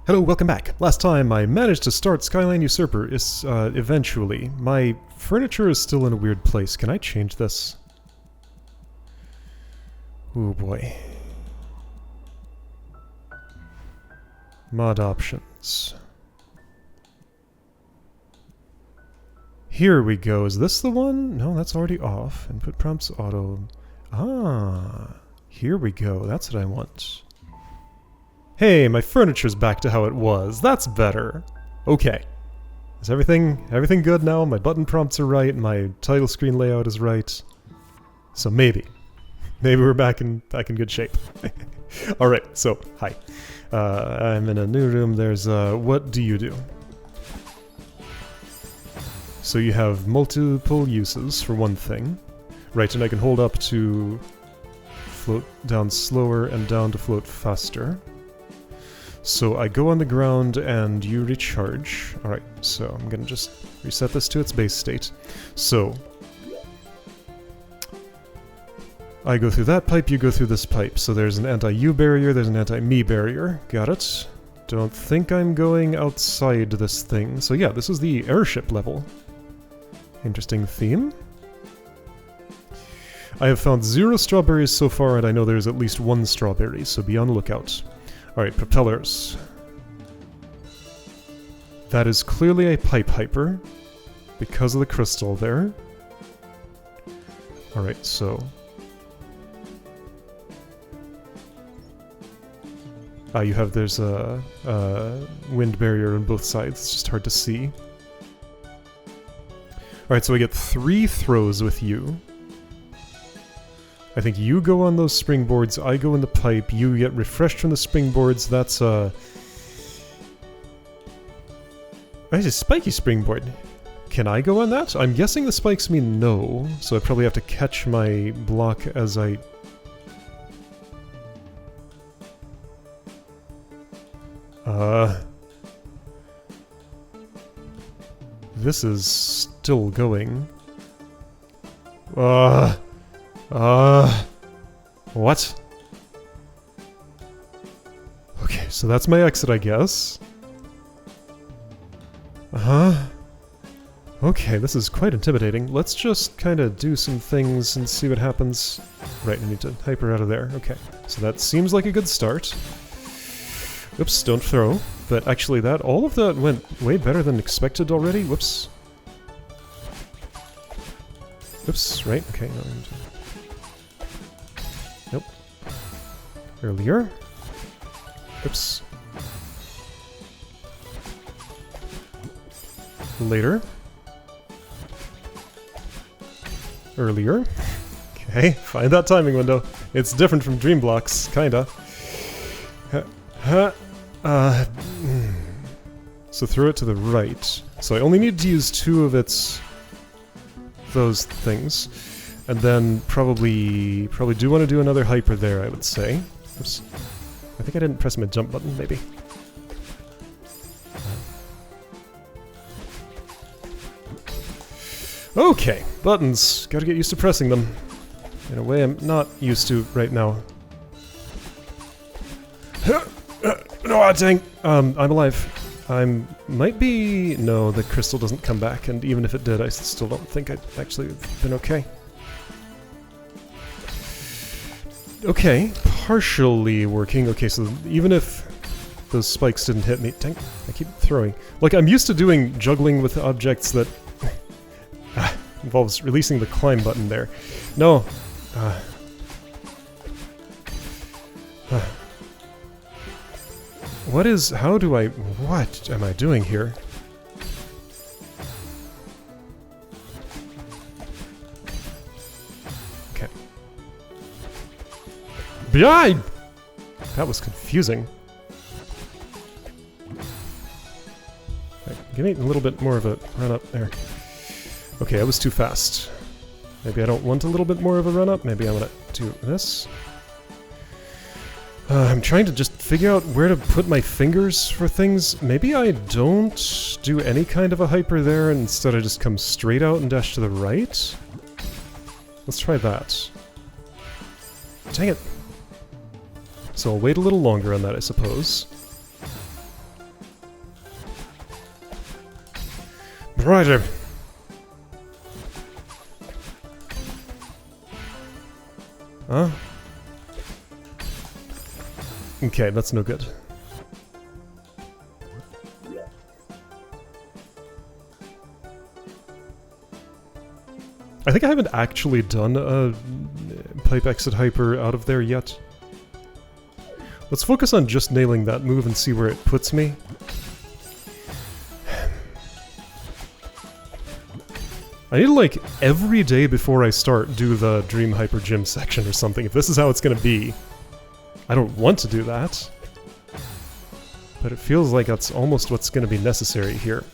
Hello, welcome back. Last time I managed to start Skyline Usurper eventually. My furniture is still in a weird place. Can I change this? Oh boy. Mod options. Here we go. Is this the one? No, that's already off. Input prompts auto. Ah, here we go. That's what I want. Hey, my furniture's back to how it was. That's better. Okay. Is everything good now? My button prompts are right, my title screen layout is right. So maybe we're back in good shape. Alright, so, hi. I'm in a new room. There's, what do you do? So you have multiple uses, for one thing. Right, and I can hold up to float down slower and down to float faster. So I go on the ground and you recharge. Alright, so I'm gonna just reset this to its base state. So I go through that pipe, you go through this pipe. So there's an anti-you barrier, there's an anti-me barrier. Got it. Don't think I'm going outside this thing. So yeah, this is the airship level. Interesting theme. I have found 0 strawberries so far, and I know there's at least 1 strawberry, so be on the lookout. Alright, propellers. That is clearly a pipe hyper, because of the crystal there. Alright, so... you have, there's a wind barrier on both sides, it's just hard to see. Alright, so I get 3 throws with you. I think you go on those springboards, I go in the pipe, you get refreshed from the springboards, that's That's a spiky springboard. Can I go on that? I'm guessing the spikes mean no, so I probably have to catch my block as I... This is still going. What? Okay, so that's my exit, I guess. Okay, this is quite intimidating. Let's just kind of do some things and see what happens. Right, I need to hyper out of there. Okay, so that seems like a good start. Oops, don't throw. But actually all of that went way better than expected already. Whoops. Oops, right, okay. Nope. Earlier. Oops. Later. Earlier. Okay, find that timing window. It's different from Dream Blocks, kinda. So throw it to the right. So I only need to use 2 of those things. And then probably do want to do another hyper there, I would say. Oops. I think I didn't press my jump button, maybe. Okay, buttons. Gotta get used to pressing them. In a way I'm not used to right now. No, dang! I'm alive. Might be... No, the crystal doesn't come back, and even if it did, I still don't think I'd actually have been okay. Okay, partially working. Okay, so even if those spikes didn't hit me... Dang, I keep throwing. Like, I'm used to doing juggling with objects that... involves releasing the climb button there. No. What is... How do I... What am I doing here? Okay. Behind! That was confusing. Right, give me a little bit more of a run up there. Okay, I was too fast. Maybe I don't want a little bit more of a run up. Maybe I want to do this. I'm trying to just figure out where to put my fingers for things. Maybe I don't do any kind of a hyper there, and instead I just come straight out and dash to the right? Let's try that. Dang it. So I'll wait a little longer on that, I suppose. Righto. Huh? Okay, that's no good. I think I haven't actually done a pipe exit hyper out of there yet. Let's focus on just nailing that move and see where it puts me. I need to, like, every day before I start, do the Dream Hyper Gym section or something. If this is how it's gonna be, I don't want to do that. But it feels like that's almost what's gonna be necessary here.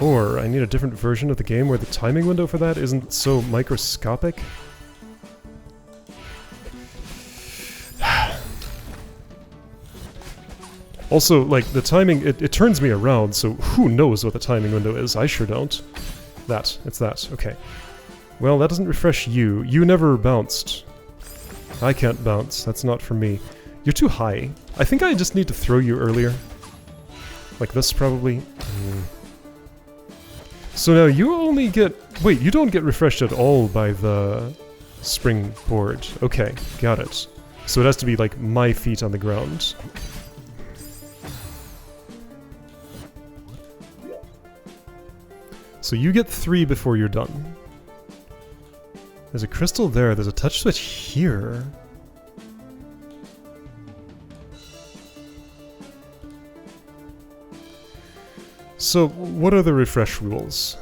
Or I need a different version of the game where the timing window for that isn't so microscopic. Also, like, the timing, it turns me around, so who knows what the timing window is? I sure don't. It's that, okay. Well, that doesn't refresh you. You never bounced. I can't bounce, that's not for me. You're too high. I think I just need to throw you earlier. Like this, probably. So now you only get... Wait, you don't get refreshed at all by the springboard. Okay, got it. So it has to be, like, my feet on the ground. So you get 3 before you're done. There's a crystal there, there's a touch switch here. So, what are the refresh rules?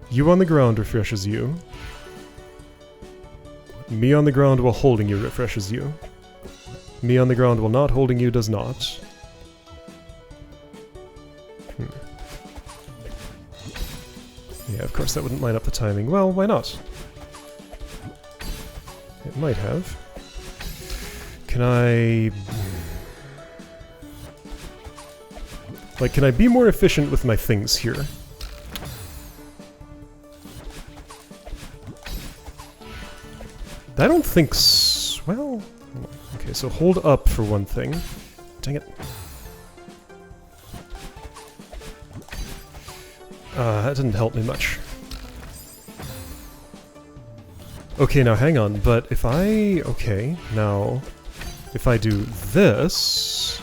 You on the ground refreshes you. Me on the ground while holding you refreshes you. Me on the ground while not holding you does not. Yeah, of course that wouldn't line up the timing. Well, why not? It might have. Can I... Like, can I be more efficient with my things here? I don't think well... Okay, so hold up for one thing. Dang it. That didn't help me much. Okay, now hang on, but if I... Okay, now... If I do this...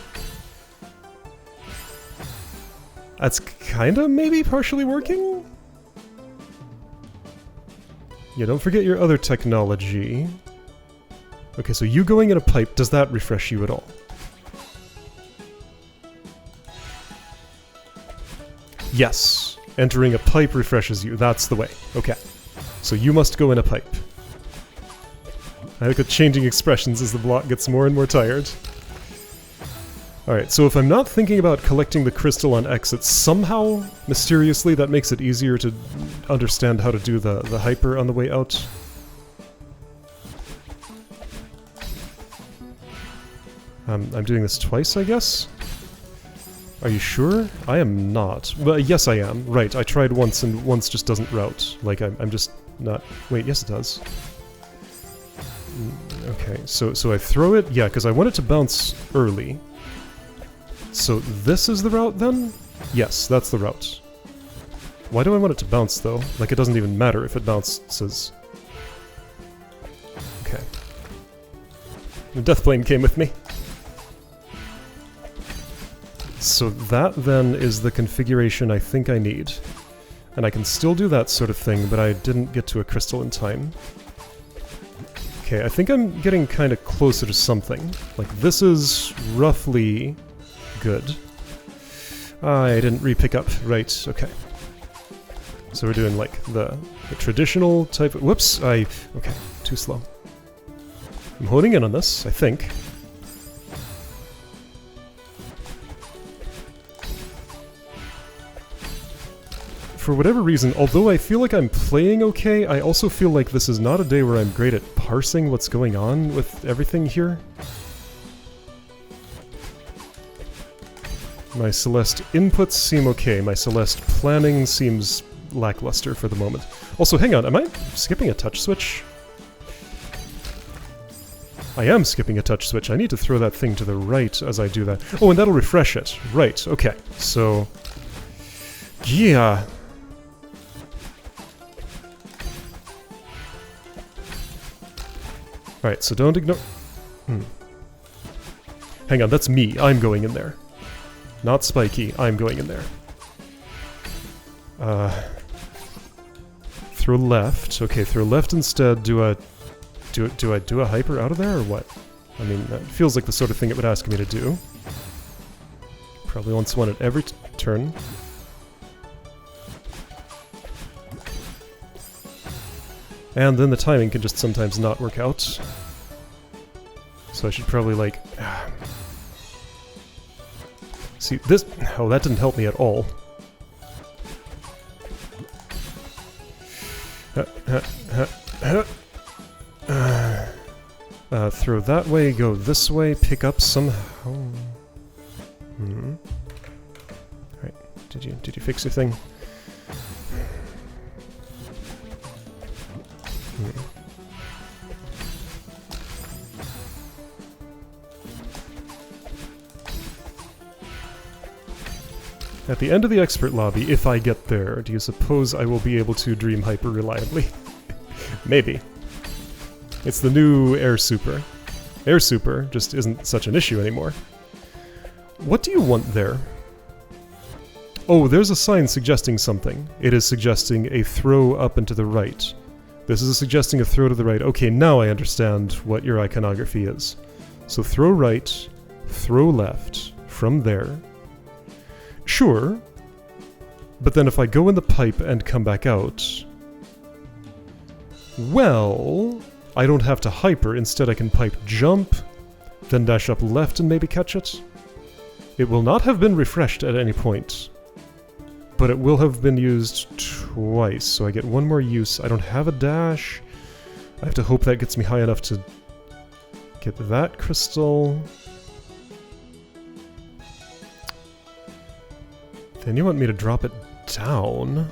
That's kinda maybe partially working? Yeah, don't forget your other technology. Okay, so you going in a pipe, does that refresh you at all? Yes. Entering a pipe refreshes you, that's the way. Okay. So you must go in a pipe. I look at changing expressions as the block gets more and more tired. Alright, so if I'm not thinking about collecting the crystal on exit, somehow, mysteriously, that makes it easier to understand how to do the hyper on the way out. I'm doing this twice, I guess? Are you sure? I am not. Well, yes I am. Right, I tried once and once just doesn't route. Like, I'm just not... Wait, yes it does. Okay, so I throw it? Yeah, because I want it to bounce early. So this is the route then? Yes, that's the route. Why do I want it to bounce though? Like, it doesn't even matter if it bounces. Okay. The death plane came with me. So that then is the configuration I think I need. And I can still do that sort of thing, but I didn't get to a crystal in time. Okay, I think I'm getting kind of closer to something. Like, this is roughly good. I didn't re-pick up. Right, okay. So we're doing, like, the traditional type of... Whoops! Okay, too slow. I'm honing in on this, I think. For whatever reason, although I feel like I'm playing okay, I also feel like this is not a day where I'm great at parsing what's going on with everything here. My Celeste inputs seem okay, my Celeste planning seems lackluster for the moment. Also, hang on, am I skipping a touch switch? I am skipping a touch switch. I need to throw that thing to the right as I do that. Oh, and that'll refresh it. Right, okay. So... yeah. Alright, so don't ignore... Hang on, that's me. I'm going in there. Not Spiky. I'm going in there. Throw left. Okay, throw left instead. Do I do a hyper out of there, or what? I mean, that feels like the sort of thing it would ask me to do. Probably wants one at every turn. And then the timing can just sometimes not work out. So I should probably, like... see, this... oh, that didn't help me at all. Throw that way, go this way, pick up somehow. Alright, did you fix your thing? At the end of the expert lobby, if I get there, do you suppose I will be able to dream hyper reliably? Maybe. It's the new Air Super. Air Super just isn't such an issue anymore. What do you want there? Oh, there's a sign suggesting something. It is suggesting a throw up and to the right. This is suggesting a throw to the right. Okay, now I understand what your iconography is. So throw right, throw left, from there. Sure, but then if I go in the pipe and come back out... well... I don't have to hyper, instead I can pipe jump, then dash up left and maybe catch it. It will not have been refreshed at any point, but it will have been used twice, so I get one more use. I don't have a dash. I have to hope that gets me high enough to get that crystal. Then you want me to drop it down?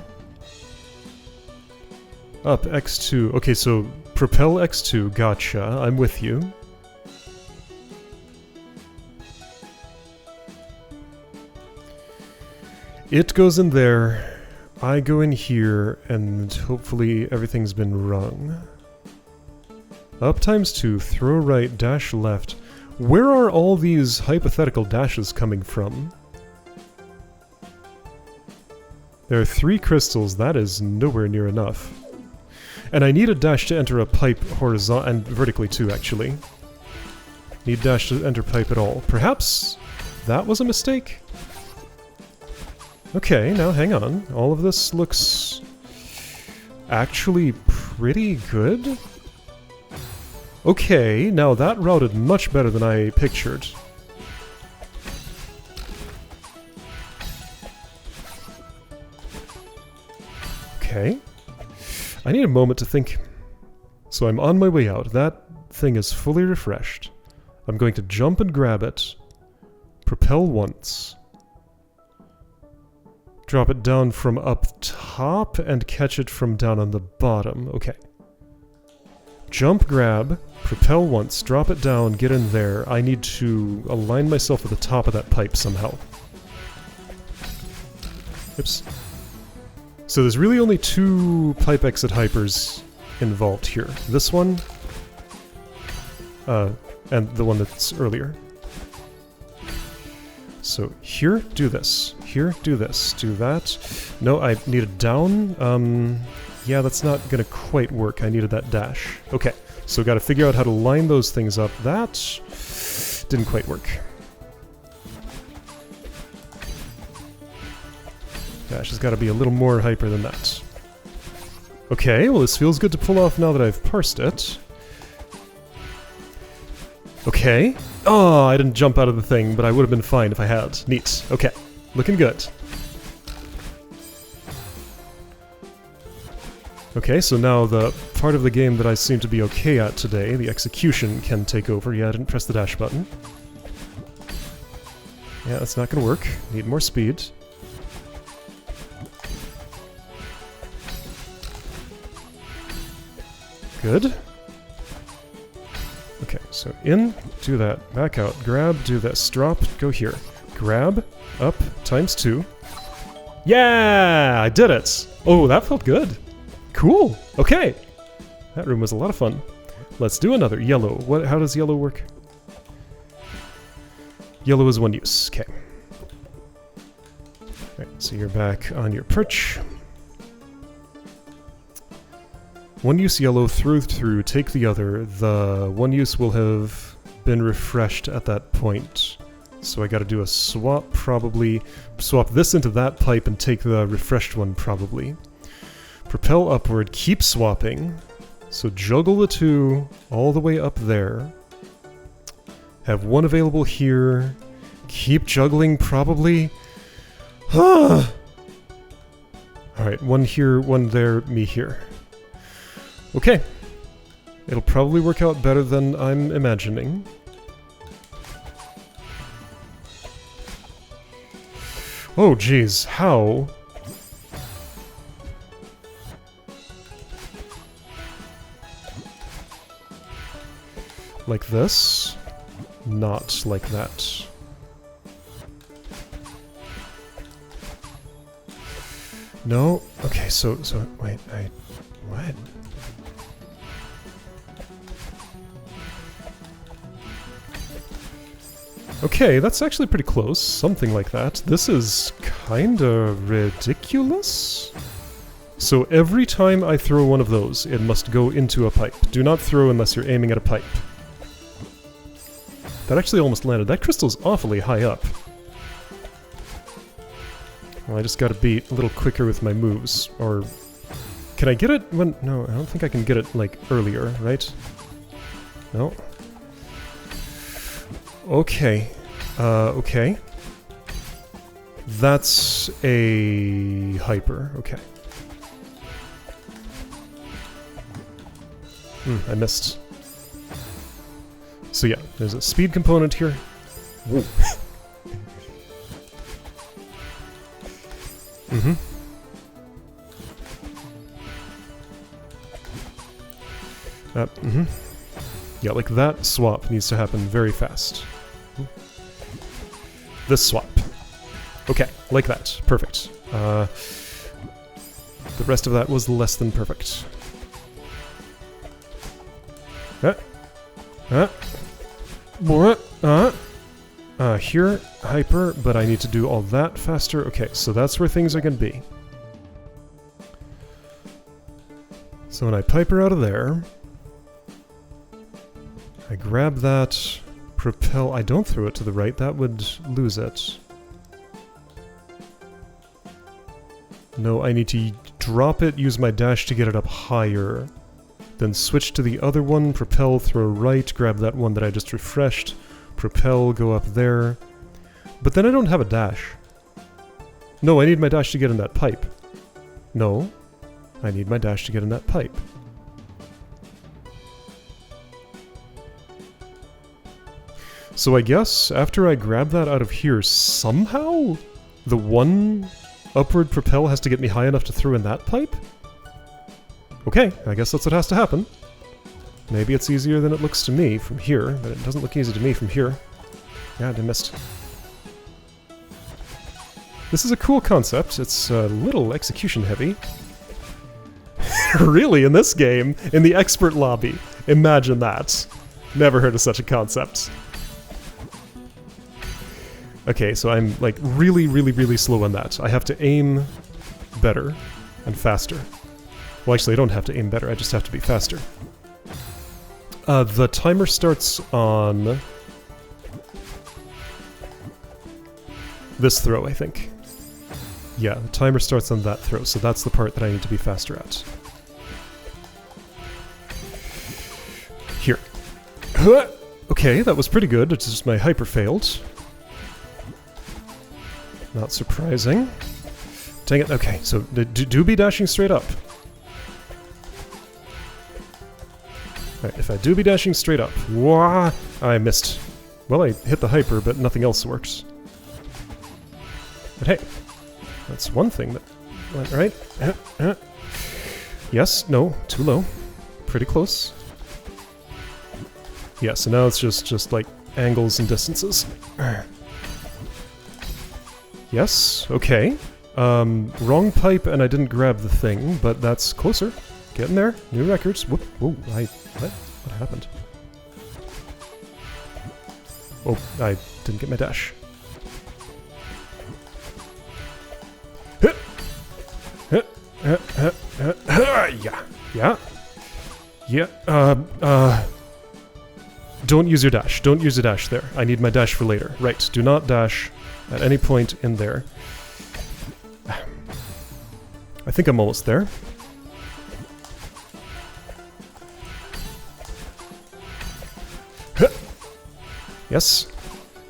Up, X2. Okay, so propel X2, gotcha. I'm with you. It goes in there, I go in here, and hopefully everything's been rung. Up ×2, throw right, dash left. Where are all these hypothetical dashes coming from? There are 3 crystals, that is nowhere near enough. And I need a dash to enter a pipe horizontal and vertically too, actually. Need dash to enter pipe at all. Perhaps that was a mistake? Okay, now hang on. All of this looks actually pretty good. Okay, now that routed much better than I pictured. Okay. I need a moment to think. So I'm on my way out. That thing is fully refreshed. I'm going to jump and grab it. Propel once. Drop it down from up top and catch it from down on the bottom. Okay. Jump, grab, propel once, drop it down, get in there. I need to align myself at the top of that pipe somehow. Oops. So there's really only 2 pipe exit hypers involved here. This one, and the one that's earlier. So here, do this. Here, do this. Do that. No, I needed down. Yeah, that's not gonna quite work. I needed that dash. Okay, so gotta figure out how to line those things up. That didn't quite work. Dash has got to be a little more hyper than that. Okay, well this feels good to pull off now that I've parsed it. Okay. Oh, I didn't jump out of the thing, but I would have been fine if I had. Neat. Okay. Looking good. Okay, so now the part of the game that I seem to be okay at today, the execution, can take over. Yeah, I didn't press the dash button. Yeah, that's not gonna work. Need more speed. Good. Okay, so So in, do that, back out, grab, do this, drop, go here. Grab, up, ×2. Yeah! I did it! Oh, that felt good. Cool. Okay. That room was a lot of fun. Let's do another. Yellow. How does yellow work? Yellow is one use. Okay. Alright, so you're back on your perch. One use yellow, through, take the other. The one use will have been refreshed at that point. So I gotta do a swap, probably. Swap this into that pipe and take the refreshed one, probably. Propel upward, keep swapping. So juggle the two all the way up there. Have one available here. Keep juggling, probably. Alright, one here, one there, me here. Okay. It'll probably work out better than I'm imagining. Oh, geez, how? Like this? Not like that. No? Okay, so, wait, what? Okay, that's actually pretty close. Something like that. This is kinda ridiculous. So every time I throw one of those, it must go into a pipe. Do not throw unless you're aiming at a pipe. That actually almost landed. That crystal's awfully high up. Well, I just gotta be a little quicker with my moves. Or... Can I get it when... No, I don't think I can get it, like, earlier, right? No. Okay. Okay. That's a hyper. Okay. I missed. So yeah, there's a speed component here. Whoa. Yeah, like that swap needs to happen very fast. This swap. Okay, like that. Perfect. The rest of that was less than perfect. Here, hyper, but I need to do all that faster. Okay, so that's where things are going to be. So when I pipe her out of there, I grab that, propel... I don't throw it to the right, that would lose it. No, I need to drop it, use my dash to get it up higher. Then switch to the other one, propel, throw right, grab that one that I just refreshed, propel, go up there. But then I don't have a dash. No, I need my dash to get in that pipe. No, I need my dash to get in that pipe. So I guess after I grab that out of here, somehow the one upward propel has to get me high enough to throw in that pipe? Okay, I guess that's what has to happen. Maybe it's easier than it looks to me from here, but it doesn't look easy to me from here. Yeah, I missed. This is a cool concept. It's a little execution heavy. Really, in this game? In the expert lobby? Imagine that. Never heard of such a concept. Okay, so I'm like really slow on that. I have to aim better and faster. Well, actually, I don't have to aim better, I just have to be faster. The timer starts on this throw, I think. Yeah, the timer starts on that throw, so that's the part that I need to be faster at. Here. Okay, that was pretty good, it's just my hyper failed. Not surprising. Dang it, okay, so do be dashing straight up. Alright, if I do be dashing straight up, wah, I missed. Well, I hit the hyper, but nothing else works. But hey, that's one thing that went right. Yes, no, too low. Pretty close. Yeah, so now it's just like angles and distances. Yes, okay. Wrong pipe and I didn't grab the thing, but that's closer. Getting there. New records. Whoop. Whoa, what happened? Oh, I didn't get my dash. Yeah. Don't use your dash. Don't use a dash there. I need my dash for later. Right, do not dash at any point in there. I think I'm almost there. Yes.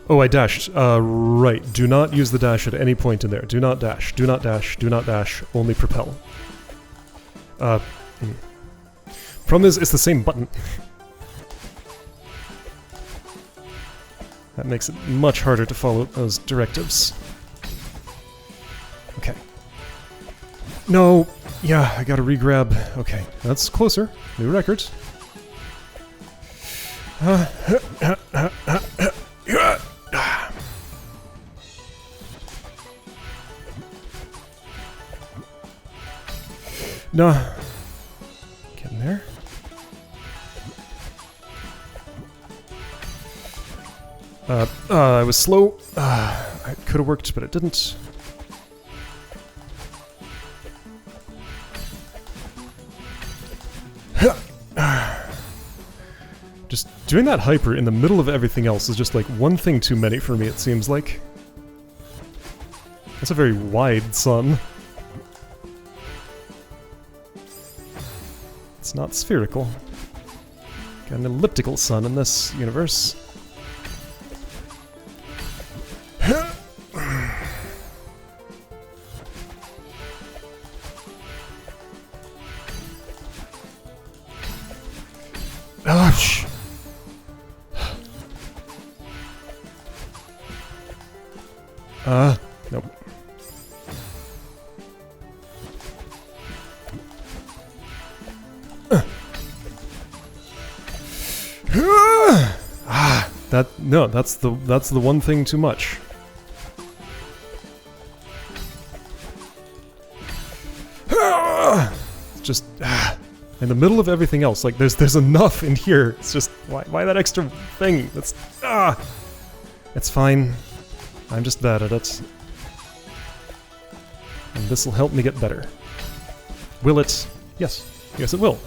Oh, I dashed. Right. Do not use the dash at any point in there. Do not dash. Do not dash. Do not dash. Only propel. Problem is, it's the same button. That makes it much harder to follow those directives. Okay. No! Yeah, I gotta re-grab. Okay, that's closer. New record. No. Getting there. I was slow. It could have worked, but it didn't. Just doing that hyper in the middle of everything else is just like one thing too many for me, it seems like. That's a very wide sun. It's not spherical. Got an elliptical sun in this universe. Ouch! Nope. That's the one thing too much. Just in the middle of everything else, like there's enough in here. It's just why that extra thing? That's it's fine. I'm just bad at it. And this will help me get better. Will it? Yes. Yes, it will.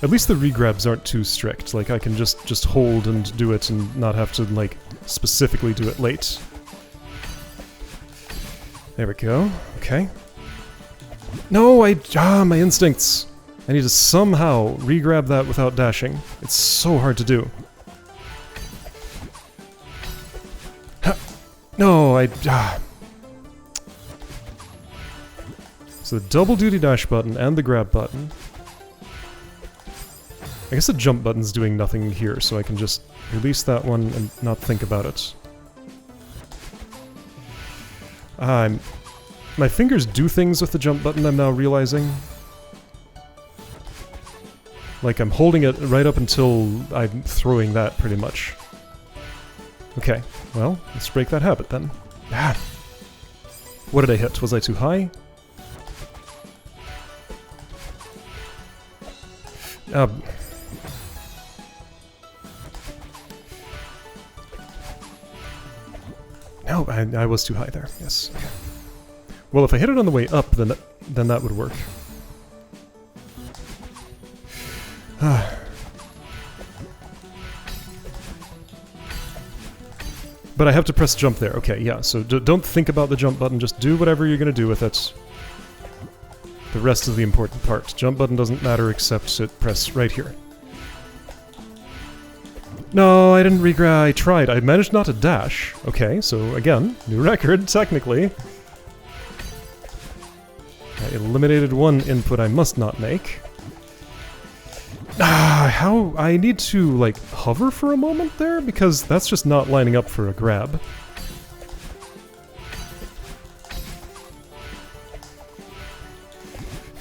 At least the regrabs aren't too strict. Like, I can just hold and do it and not have to, like, specifically do it late. There we go. Okay. No, my instincts! I need to somehow regrab that without dashing. It's so hard to do. No, So the double duty dash button and the grab button. I guess the jump button's doing nothing here, so I can just release that one and not think about it. My fingers do things with the jump button, I'm now realizing. Like, I'm holding it right up until I'm throwing that, pretty much. Okay, well, let's break that habit then. What did I hit? Was I too high? No, I was too high there, yes. Okay. Well, if I hit it on the way up, then that would work. But I have to press jump there. Okay, yeah, so don't think about the jump button, just do whatever you're gonna do with it. The rest is the important part. Jump button doesn't matter except to press right here. No, I didn't regrab. I tried. I managed not to dash. Okay, so again, new record, technically. I eliminated one input I must not make. How? I need to, like, hover for a moment there? Because that's just not lining up for a grab.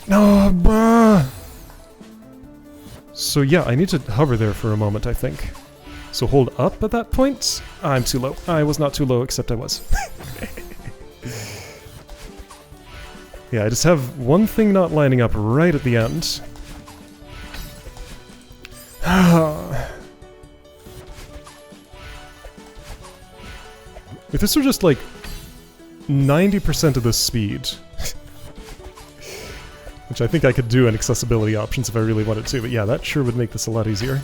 No, bruh. So yeah, I need to hover there for a moment, I think. So hold up at that point? I'm too low. I was not too low, except I was. Yeah, I just have one thing not lining up right at the end. If this were just like 90% of the speed, which I think I could do in accessibility options if I really wanted to, but yeah, that sure would make this a lot easier.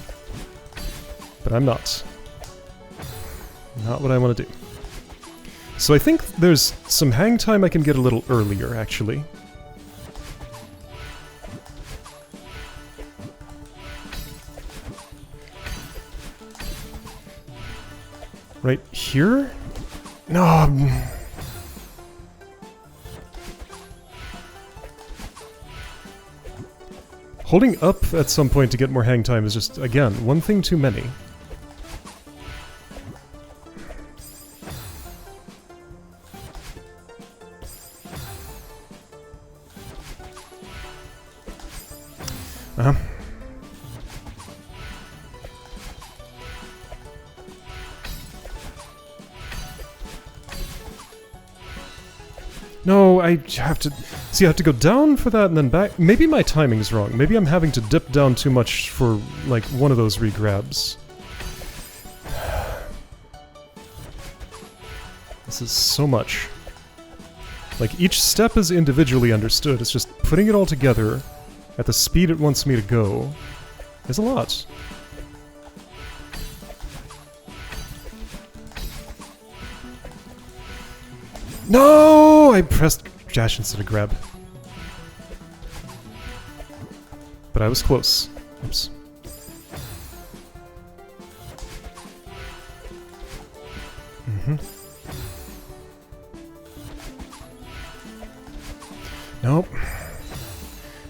But I'm not. Not what I want to do. So I think there's some hang time I can get a little earlier, actually. Right here? No. Holding up at some point to get more hang time is just, again, one thing too many. No, I have to... See, I have to go down for that and then back. Maybe my timing's wrong. Maybe I'm having to dip down too much for, like, one of those regrabs. This is so much. Like, each step is individually understood. It's just putting it all together at the speed it wants me to go is a lot. No! I pressed dash instead of grab. But I was close. Oops. Nope.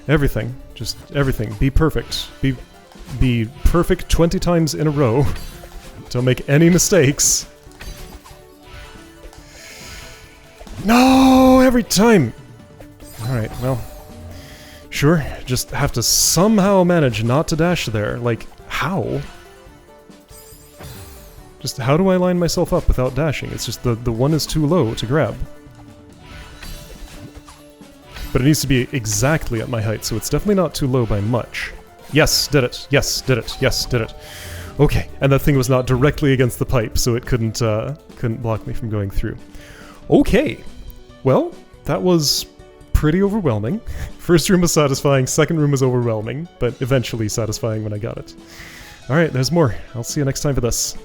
Everything. Just everything. Be perfect. Be perfect 20 times in a row. Don't make any mistakes. No! Every time! Alright, well... Sure, just have to somehow manage not to dash there. Like, how? Just how do I line myself up without dashing? It's just the one is too low to grab. But it needs to be exactly at my height, so it's definitely not too low by much. Yes, did it. Yes, did it. Yes, did it. Okay, and that thing was not directly against the pipe, so it couldn't block me from going through. Okay, well, that was pretty overwhelming. First room was satisfying, second room was overwhelming, but eventually satisfying when I got it. Alright, there's more. I'll see you next time for this.